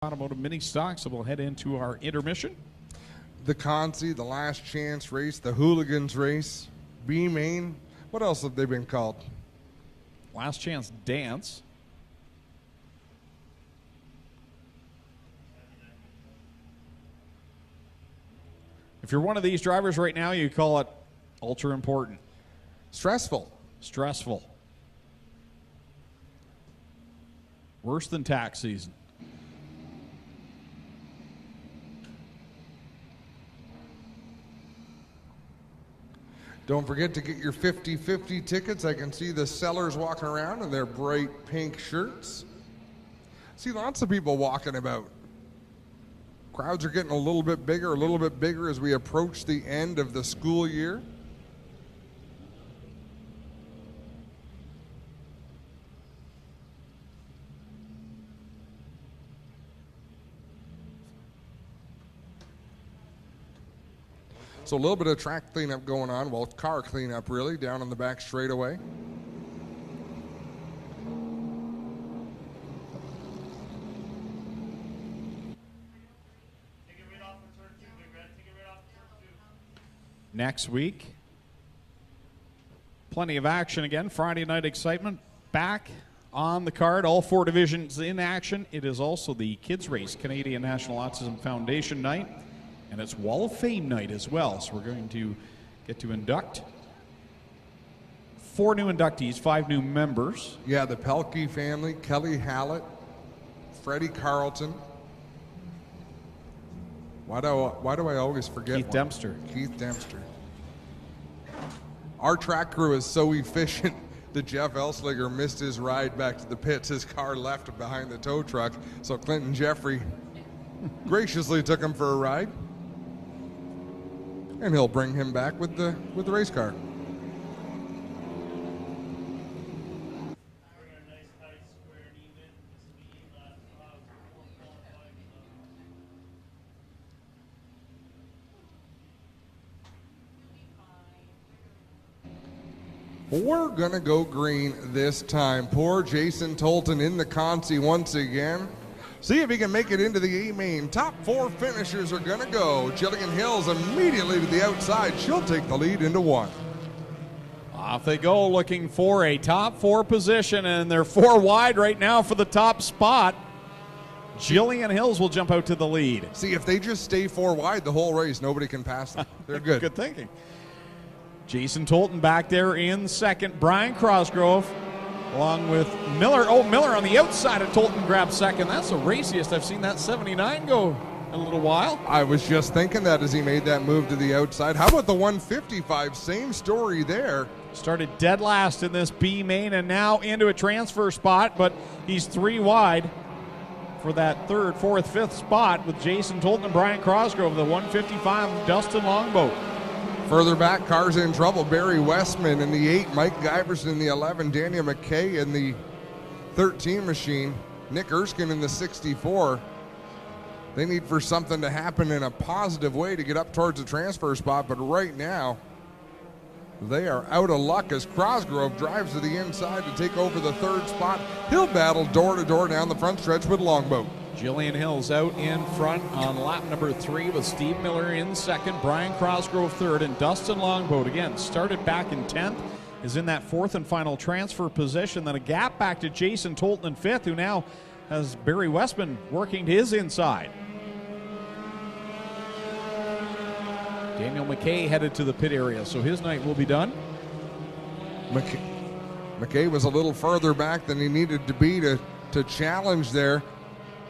Automotive mini stock, so we'll head into our intermission. The Consi, the Last Chance race, the Hooligans race, bmain. What else have they been called? Last Chance Dance. If you're one of these drivers right now, you call it ultra important. Stressful. Stressful. Worse than tax season. Don't forget to get your 50-50 tickets. I can see the sellers walking around in their bright pink shirts. See lots of people walking about. Crowds are getting a little bit bigger as we approach the end of the school year. So a little bit of track cleanup going on, well, car cleanup really, down on the back straightaway. Next week, plenty of action again. Friday night excitement back on the card. All four divisions in action. It is also the kids race, Canadian National Autism Foundation night. And it's Wall of Fame night as well. So we're going to get to induct 4 new inductees, 5 new members. Yeah, the Pelkey family, Kelly Hallett, Freddie Carlton. Why do I always forget Keith one? Dempster. Keith Dempster. Our track crew is so efficient that Jeff Elsliger missed his ride back to the pits. His car left behind the tow truck. So Clinton Jeffrey graciously took him for a ride. And he'll bring him back with the race car. We're gonna go green this time. Poor Jason Tolton in the Consi once again. See if he can make it into the A-main. Top 4 finishers are going to go. Jillian Hills immediately to the outside. She'll take the lead into 1. Off they go, looking for a top 4 position, and they're 4 wide right now for the top spot. Jillian Hills will jump out to the lead. See, if they just stay 4 wide the whole race, nobody can pass them. They're good. Good thinking. Jason Tolton back there in second. Brian Crosgrove along with Miller. Oh, Miller on the outside of Tolton grabs second. That's the raciest I've seen that 79 go in a little while. I was just thinking that as he made that move to the outside. How about the 155? Same story there. Started dead last in this B-main and now into a transfer spot, but he's 3 wide for that 3rd, 4th, 5th spot with Jason Tolton and Brian Crosgrove, the 155 Dustin Longboat. Further back, cars in trouble. Barry Westman in the 8, Mike Giverson in the 11, Daniel McKay in the 13 machine, Nick Erskine in the 64. They need for something to happen in a positive way to get up towards the transfer spot, but right now they are out of luck as Crosgrove drives to the inside to take over the 3rd spot. He'll battle door to door down the front stretch with Longboat. Jillian Hills out in front on lap number 3 with Steve Miller in second, Brian Crosgrove 3rd, and Dustin Longboat again started back in 10th, is in that 4th and final transfer position. Then a gap back to Jason Tolton in 5th, who now has Barry Westman working to his inside. Daniel McKay headed to the pit area, so his night will be done. McKay was a little further back than he needed to be to challenge there.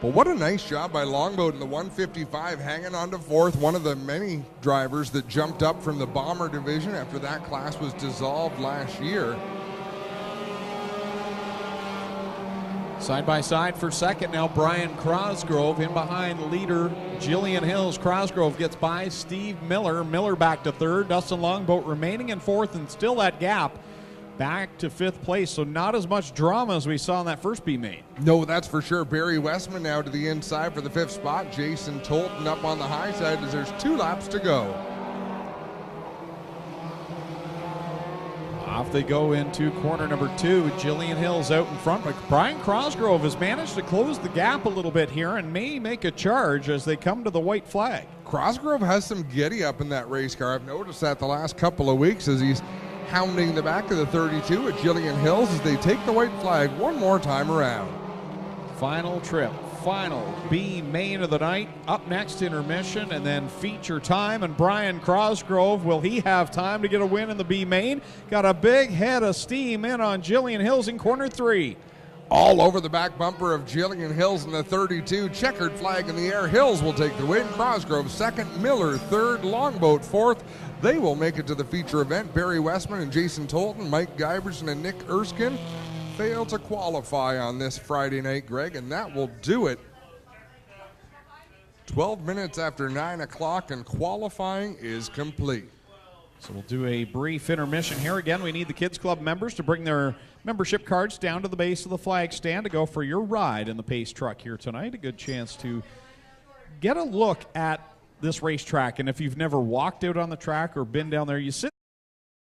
But what a nice job by Longboat in the 155, hanging on to 4th, one of the many drivers that jumped up from the Bomber division after that class was dissolved last year. Side by side for second now, Brian Crosgrove in behind leader Jillian Hills. Crosgrove gets by Steve Miller. Miller back to 3rd, Dustin Longboat remaining in 4th, and still that gap back to 5th place, so not as much drama as we saw in that first B-main. No, that's for sure. Barry Westman now to the inside for the 5th spot. Jason Tolton up on the high side as there's 2 laps to go. Off off they go into corner number 2. Jillian Hill's out in front, but Brian Crosgrove has managed to close the gap a little bit here and may make a charge as they come to the white flag. Crosgrove has some giddy up in that race car. I've noticed that the last couple of weeks as he's hounding the back of the 32 at Jillian Hills as they take the white flag one more time around. Final trip, final B main of the night. Up next, intermission, and then feature time. And Brian Crosgrove, will he have time to get a win in the B main? Got a big head of steam in on Jillian Hills in corner 3. All over the back bumper of Jillian Hills in the 32. Checkered flag in the air. Hills will take the win. Crosgrove second. Miller third. Longboat fourth. They will make it to the feature event. Barry Westman and Jason Tolton, Mike Giberson and Nick Erskine fail to qualify on this Friday night, Greg, and that will do it. 12 minutes after 9 o'clock and qualifying is complete. So we'll do a brief intermission here. Again, we need the Kids Club members to bring their membership cards down to the base of the flag stand to go for your ride in the Pace truck here tonight. A good chance to get a look at this racetrack. And if you've never walked out on the track or been down there, you sit